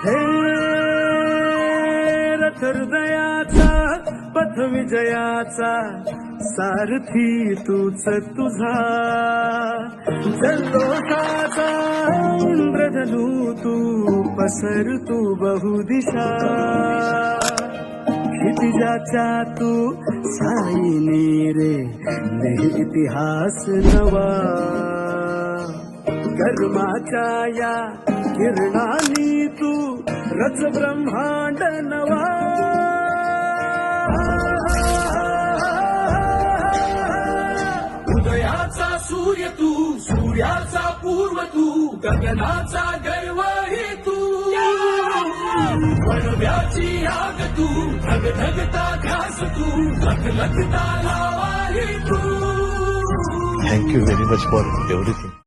हे रथ हृदयाचा पथ विजयाचा सारथी तूच तुझा जल्लोषाचा इंद्रधनू तू पसर तू बहुदिशा क्षितिजाच्या तू साईनी रे लिह इतिहास नवा कर्माच्या या किरणानी तू रच ब्रह्मांड नवा उदयाचा सूर्य तू सूर्याचा पूर्व तू गगनाचा गर्व हे तू वणव्याची आग तू धगधगता घास तू लखलखता लावा हे तू. Thank you very much for everything.